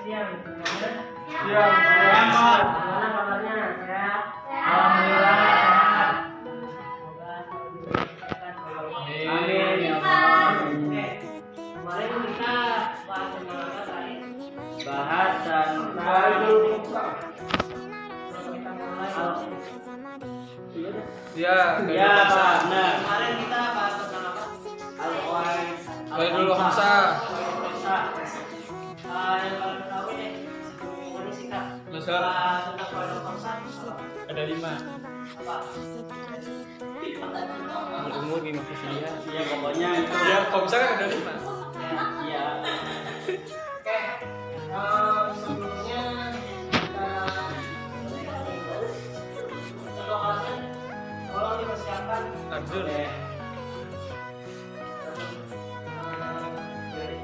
siang. Siang, Pak. Gimana kabarnya? Sehat? Alhamdulillah sehat. Semoga selalu diberi kesehatan. Amin ya Allah. Oke. Kemarin kita bahas tentang apa tadi? Bahas tentang Kalau kita mulai. ya, Ya, Pak. Benar. Kemarin kita bahas tentang apa? Khairul Khamsa. Yang paling tahu deh, ini singkat. Nasihat. Tentang Khairul Khamsa. Ada 5. Apa? Umur gimana sih dia? Ya pokoknya itu. Ya, Khamsa kan ada 5. Iya. Oke, sebelumnya kita doakan, tolong dipersiapkan. Arjun.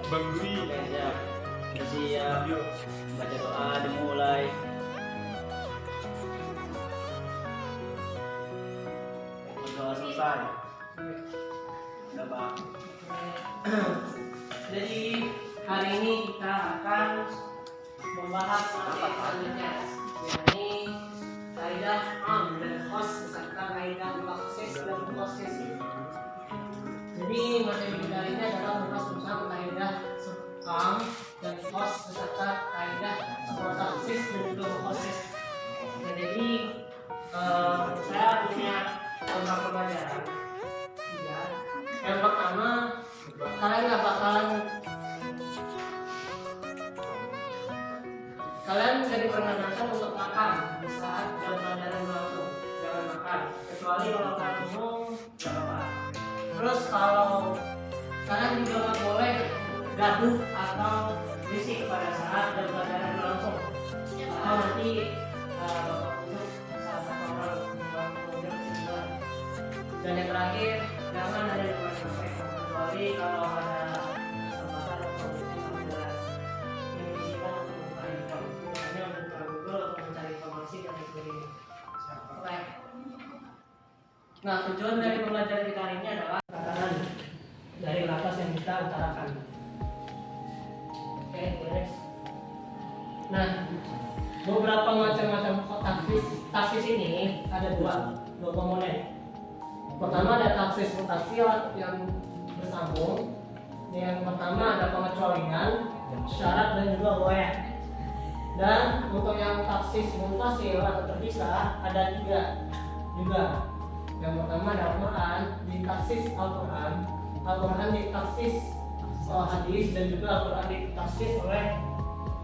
Bang Dwi. Ya. Siap. Baca doa dimulai. Doa selesai. Udah, Pak. Jadi hari ini kita akan membahas materi selanjutnya, yakni kaidah am dan khos beserta kaidah taksis dan posisi. Jadi materi kita ini adalah membahas tentang kaidah am dan khos beserta kaidah taksis dan juga posisi. Jadi saya punya beberapa pelajaran. Ya. Yang pertama, kalian jadi perkenalkan untuk makan di saat jam pelajaran berlangsung. Jangan makan, kecuali kalau kalian minum, jangan apa. Terus kalau kalian juga nggak boleh gaduh atau berisik pada saat jam pelajaran berlangsung. Atau nanti bapak guru saat orang kemudian kesimpulan. Dan yang terakhir, jangan ada yang sampai kecuali kalau ada kesempatan atau pembelajaran yang diisikan untuk membuka info, misalnya membuka Google atau mencari informasi dan sebagainya. Oke. Nah, tujuan dari pembelajaran kita hari ini adalah tatanan dari lafaz yang kita utarakan. Oke, beres. Nah, beberapa macam-macam taksis ini ada dua komponen. Pertama ada taksis mutasil yang bersambung. Yang pertama ada pengecualian, syarat dan juga goyah. Dan untuk yang taksis mutasil atau terpisah ada 3 juga. Yang pertama ada Al-Quran, di taksis Al-Quran, Al-Quran di taksis hadis, dan juga Al-Quran di taksis oleh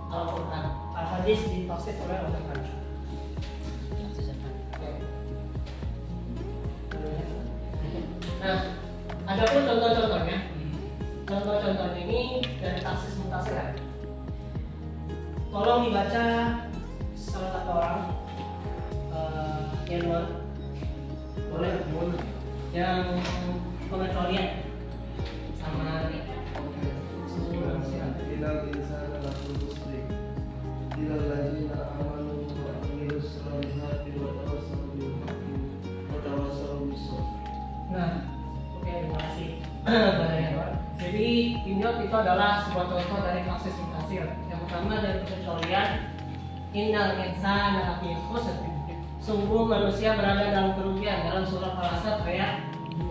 Al-Quran, Al-Hadis di taksis oleh Al-Quran. Nah, ada pun contoh-contohnya. Contoh-contohnya ini dari taksis mutasil. Tolong dibaca salah satu orang, Yanwar, boleh yang pengecualian sama Ilal insana lakum muslim ilal ladzina amanu wa amilus solihati wa tawassaw bil haqqi wa tawassaw bis sabr. Nah, oke, terima kasih. Jadi ini itu adalah sebuah contoh dari taksis mutasil. Yang pertama dari pengecualian, innal insana lafi khusr. Sungguh manusia berada dalam kerugian, dalam surah Al-Asr ayat 2.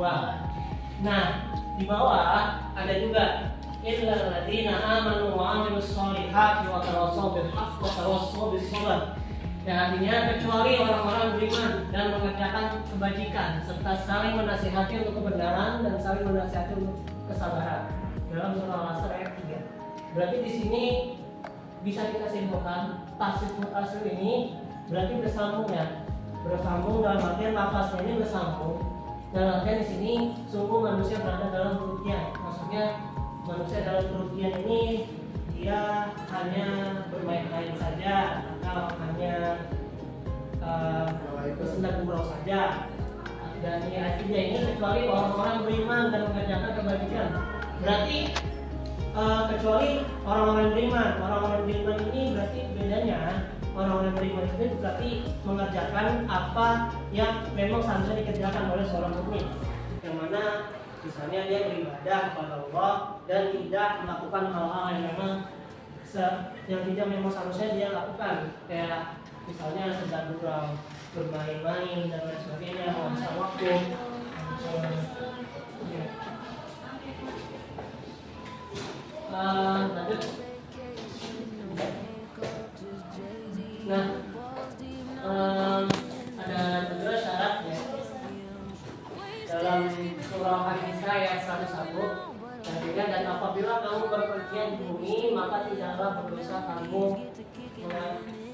Nah, di bawah ada juga illal ladzina amanu wa amilus solihati wa tawassaw bil haqqi wa tawassaw bis sabr. Yang artinya kecuali orang-orang beriman dan mengerjakan kebajikan serta saling menasihati untuk kebenaran dan saling menasihati untuk kesabaran. Dalam surah Al-Asr ayat 3. Berarti di sini bisa kita simpulkan taksis mutasil ini berarti bersambung ya. Bersambung dalam artian lafaznya ini bersambung. Dalam artian di sini sungguh manusia berada dalam kerugian. Maksudnya manusia dalam kerugian ini dia hanya bermain-main saja atau hanya bersenang gurau saja. Dan artinya ini kecuali orang-orang beriman dan mengerjakan kebajikan. Berarti kecuali orang-orang beriman. Orang-orang beriman ini berarti bedanya orang-orang beriman itu berarti mengerjakan apa yang memang seharusnya dikerjakan oleh seorang mukmin. Yang mana misalnya dia beribadah kepada Allah dan tidak melakukan hal-hal yang memang yang tidak memang seharusnya dia lakukan, kayak misalnya sedang bermain-main dan lain sebagainya, menghabiskan waktu. Ya. Lanjut. Nah, ada juga syaratnya dalam surah An-Nisa ayat 101. Dan apabila kamu berpergian di bumi, maka tidaklah berdosa kamu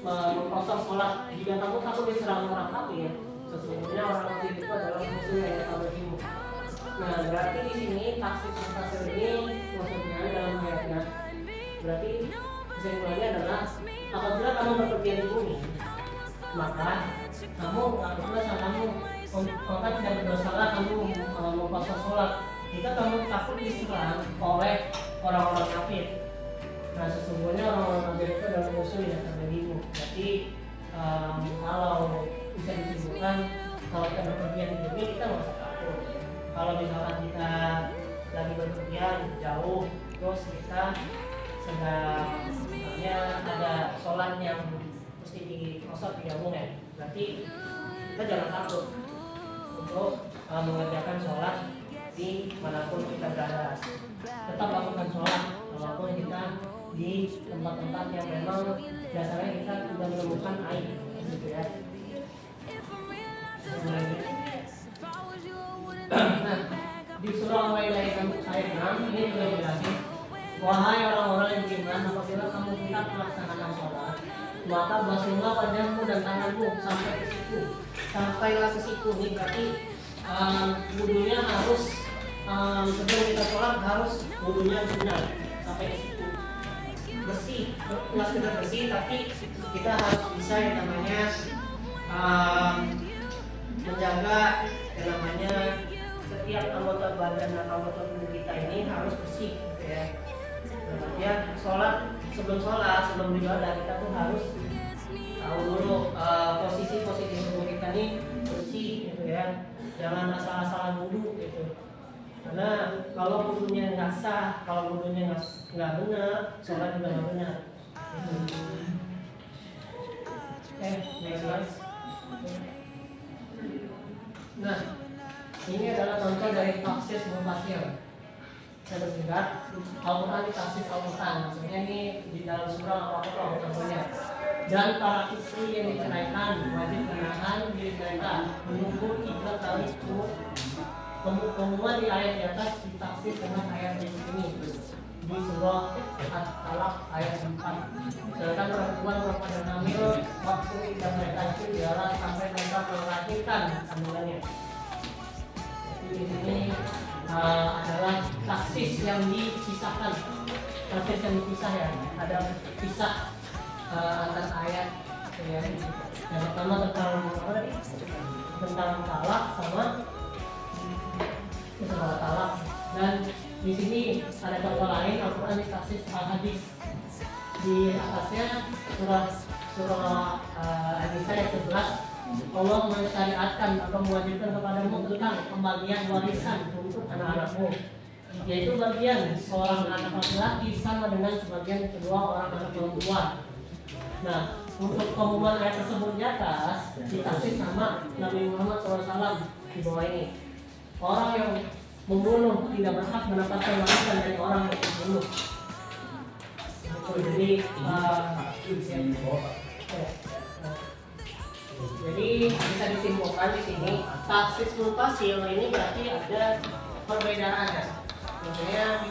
mengkosong sholat. Jika kamu takut diserang orang kafir, sesungguhnya orang kafir itu adalah musuh yang bagimu. Nah, berarti di sini taksir ini maksudnya dalam ayatnya, berarti kesimpulannya adalah apabila kamu berpergian di bumi, maka kamu nggak berdosa, maka tidak berdosalah kamu mengkosong sholat. Jika kamu takut diserang oleh orang-orang kafir, nah sesungguhnya orang-orang kafir itu adalah musuh yang bagimu. Berarti kalau bisa disimpulkan, kalau kita berpergian di bumi kita nggak usah takut. Kalau misalkan kita lagi berpergian jauh, terus kita sedang misalnya ada sholat yang mesti dikosong digabung ya, berarti kita jangan takut untuk mengerjakan sholat di manapun kita berada. Tetap lakukan sholat walaupun kita di tempat-tempat yang memang biasanya kita tidak menemukan air, gitu ya. Nah, di surah Al-Maidah ayat 6 ini juga dijelasin, wahai orang-orang yang beriman, apabila kamu hendak melaksanakan sholat, maka basuhlah wajahmu dan tanganmu sampai ke siku. Sampailah ke siku ini berarti wudunya harus sebelum kita sholat harus wudunya benar sampai ke situ, bersih, nggak sekedar bersih tapi kita harus bisa yang namanya menjaga yang namanya setiap anggota badan dan anggota tubuh kita ini harus bersih, gitu ya. Ya, sebelum beribadah kita tuh harus tahu dulu posisi tubuh kita ini bersih, gitu ya. Jangan asal-asalan wudu gitu. Karena kalau wudunya nggak sah, kalau wudunya nggak benar, sholat juga nggak benar. Next slide. Nah, ini adalah contoh dari taksis mufasir. Saya bersingkat, Al-Quran di taksis Al-Quran. Maksudnya ini di dalam surah Al-Baqarah contohnya. Dan para istri yang diceraikan wajib menahan diri mereka menunggu 3 kali pengumuman di ayat di atas ditafsir dengan ayat di sini di surah At-Talaq ayat 4. Sedangkan perempuan dan hamil waktu iddah mereka itu ialah sampai mereka melahirkan kandungannya. Di sini adalah taksis yang dipisahkan, taksis yang dipisah ya, ada pisah antara ayat ya. Yang pertama tentang talak sama masalah talak, dan di sini ada contoh lain Al-Quran di taksis Al-Hadis. Di atasnya surah An-Nisa ayat 11, Allah mensyariatkan atau mewajibkan kepadamu tentang pembagian warisan untuk anak-anakmu, yaitu bagian seorang anak laki-laki sama dengan sebagian kedua orang anak perempuan. Nah, untuk pengumuman ayat tersebut di atas ditafsir sama Nabi Muhammad SAW di bawah ini. Orang yang membunuh tidak berhak mendapatkan warisan dari orang yang membunuh. Jadi bisa disimpulkan di sini taksis mufasir ini berarti ada perbedaannya. Maksudnya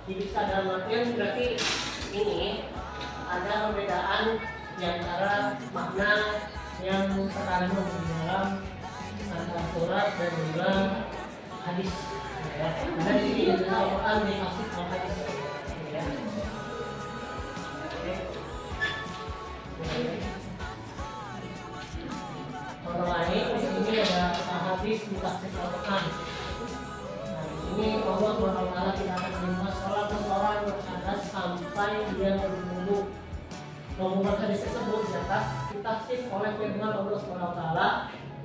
dipisah dalam artian berarti ini ada perbedaan di antara makna yang terkandung di dalam antara surat dan juga hadis. Ya. Karena di sini adalah Al-Quran di hadis al-hadis. Ya. Contoh lain di sini ada hadis di hadis Al-Quran. Nah, di sini Allah SWT tidak akan menerima sholat seseorang yang ada sampai dia berwudu. Pengumuman hadis tersebut di atas ditafsir oleh firman Allah SWT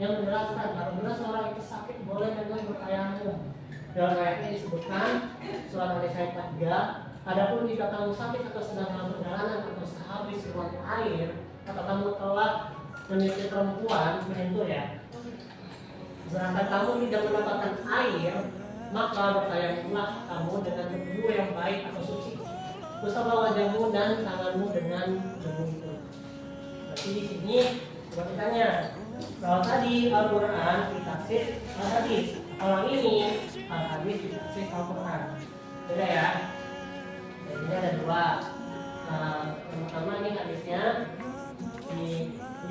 yang menjelaskan apabila seorang itu sakit boleh memang bertayamum. Dalam ayat ini disebutkan surat Al-Nisa ayat 43, Adapun jika kamu sakit atau sedang dalam perjalanan atau sehabis lewat air atau kamu telah menyentuh perempuan, menyentuh ya, sedangkan kamu tidak mendapatkan air, maka bertayamumlah kamu dengan berwudu yang baik atau suci. Usaplah wajahmu dan tanganmu dengan debu itu. Berarti di sini coba ditanya, kalau tadi Al-Quran ditaksis Al-Hadis, kalau ini Al-Hadis ditaksis Al-Quran, beda ya. Jadi ini ada dua. Yang pertama ini hadisnya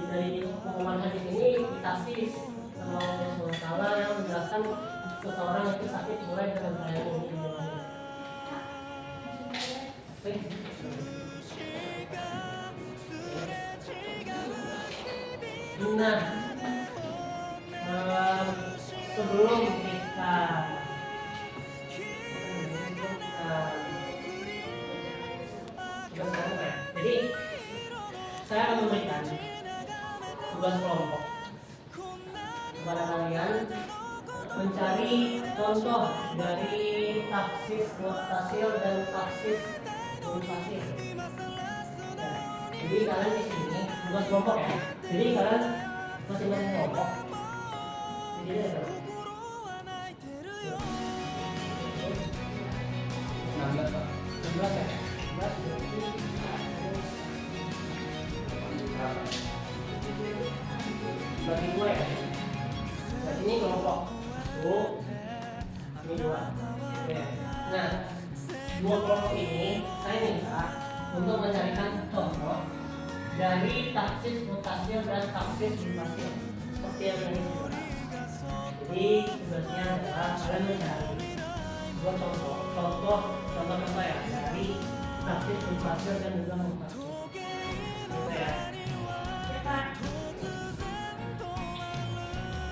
dari pengumuman hadis ini ditaksis sama Allah SWT yang menjelaskan seseorang itu sakit mulai dengan tayamum ini. Nah, sebelum kita jadi saya akan memberikan tugas kelompok kepada kalian mencari contoh dari taksis muttasil dan taksis munfasil. Jadi kalian di sini tugas kelompok ya. Jadi kalian masing-masing kelompok. Jadi ada 16 Pak. 11 ya. 11 bagi dua ya. Berarti ini kelompok satu, ini dua. Oke. Nah, dua kelompok ini saya minta untuk mencarikan contoh dari taksis muttasil dan taksis munfasil seperti yang tadi saya bahas. Jadi tugasnya adalah kalian mencari dua contoh ya dari taksis munfasil dan juga munfasil. Gitu ya.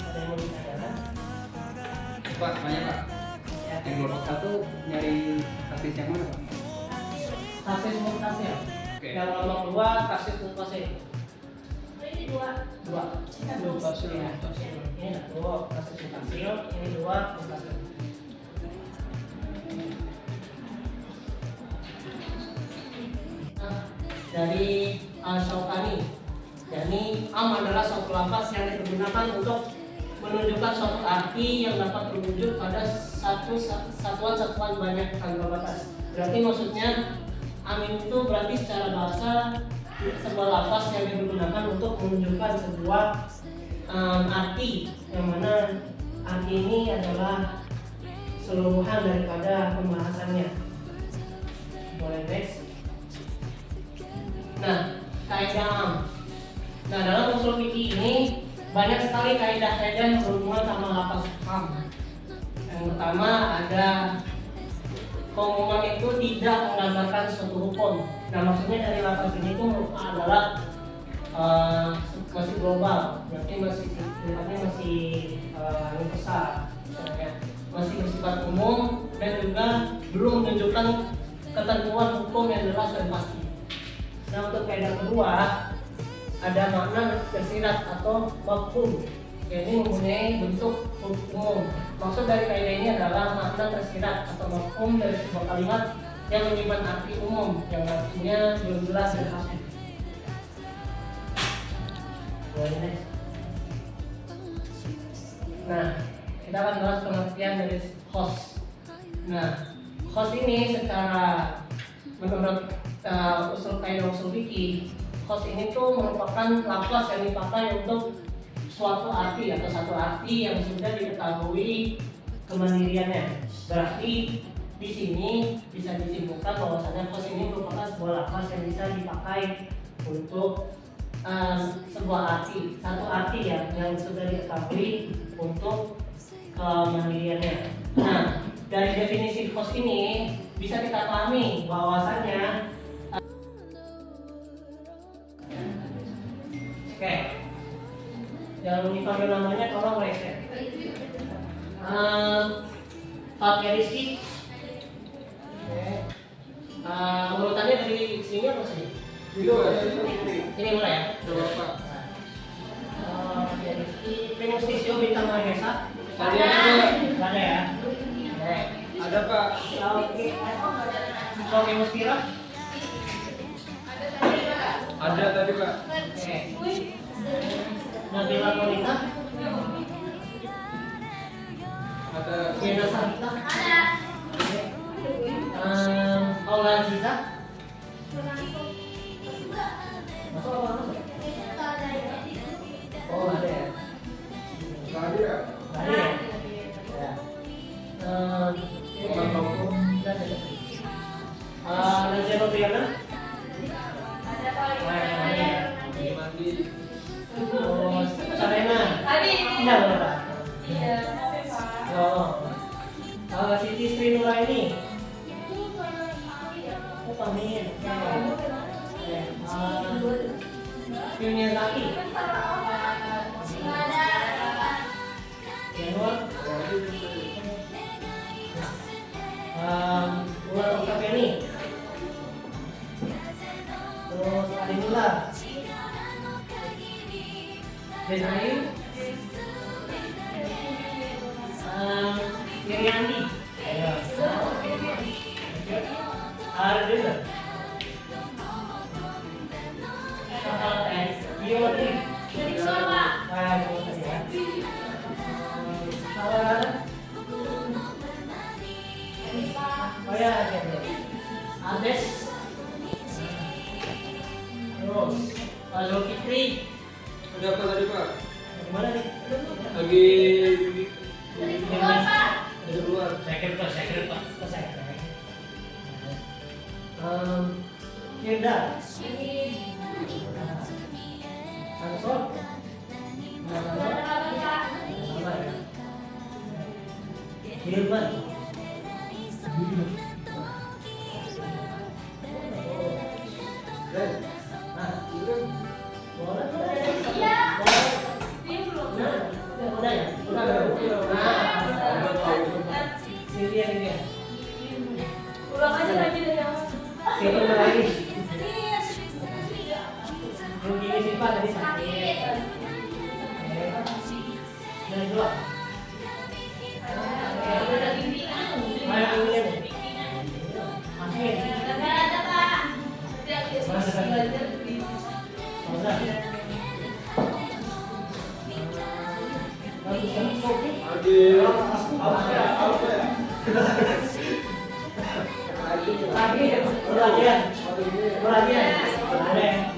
Ada yang mau ditanyakan? Pak, tanya Pak. Ya. Yang kelompok 1 nyari taktis yang mana Pak? Taksis munfasil. Oke. Yang kelompok dua taksis munfasil. Ini dua. Munfasil ya. Ini satu taksis munfasil, ini dua munfasil. Dari Al-Syaukani. Jadi am adalah suatu lafaz yang digunakan untuk menunjukkan suatu arti yang dapat terwujud pada satuan-satuan banyak tanpa batas. Berarti maksudnya amin itu berarti secara bahasa sebuah lafaz yang digunakan untuk menunjukkan sebuah arti yang mana arti ini adalah seluruhan daripada pembahasannya. Boleh next. Nah, kaidah am. Nah, dalam usul fikih ini banyak sekali kaidah-kaidah yang berhubungan sama lafaz am. Yang pertama ada pengumuman itu tidak menggambarkan suatu hukum. Nah, maksudnya dari lafaz ini itu adalah masih global, berarti masih universal, masih bersifat umum dan juga belum menunjukkan ketentuan hukum yang jelas dan pasti. Nah, untuk kaidah kedua ada makna tersirat atau mafhum, jadi mempunyai bentuk umum. Maksud dari kaidah ini adalah makna tersirat atau mafhum dari sebuah kalimat yang menyimpan arti umum yang artinya belum jelas dan pasti. Nah, kita akan bahas pengertian dari host. Nah, host ini secara menurut usul kaidah usul fikih, host ini tuh merupakan lafaz yang dipakai untuk suatu arti atau satu arti yang sudah diketahui kemandiriannya. Berarti di sini bisa disimpulkan bahwasanya host ini merupakan sebuah lafaz yang bisa dipakai untuk sebuah arti, satu arti ya yang sudah diketahui untuk kemandiriannya. Nah, dari definisi host ini bisa kita pahami bahwasanya oke, yang dipanggil namanya tolong reset. Pak Rizky. Urutannya dari sini apa sih? Ini mulai ya? Pak. Primustisio bintang Mahesa. Ada. Ada ya? Ada Pak. Oke. Soke Muspira? Ada tadi Pak. Oke. Nabila Monika? Ada. Yena Sarita? Aula Aziza? Masuk apa masuk? Oh ada ya? Tadi ya. Ada ya? Ya. Nazia Noviana? Mandi. Terus Sarena? Iya benar. Oh. Siti Sri Nuraini? Oh, Pamin. Oke. Yunian Taki? Januar? Ular Oktaviani? Terus Adinula? Desayu? Iriandi? Arjuna? Yodi? Oh ya, Ades. Terus Zulkifli. Ada apa tadi Pak? Gimana nih? Lagi Di luar. Second Pak. Firda. Ansor. Hilman. Lagi, perhatian. Ada.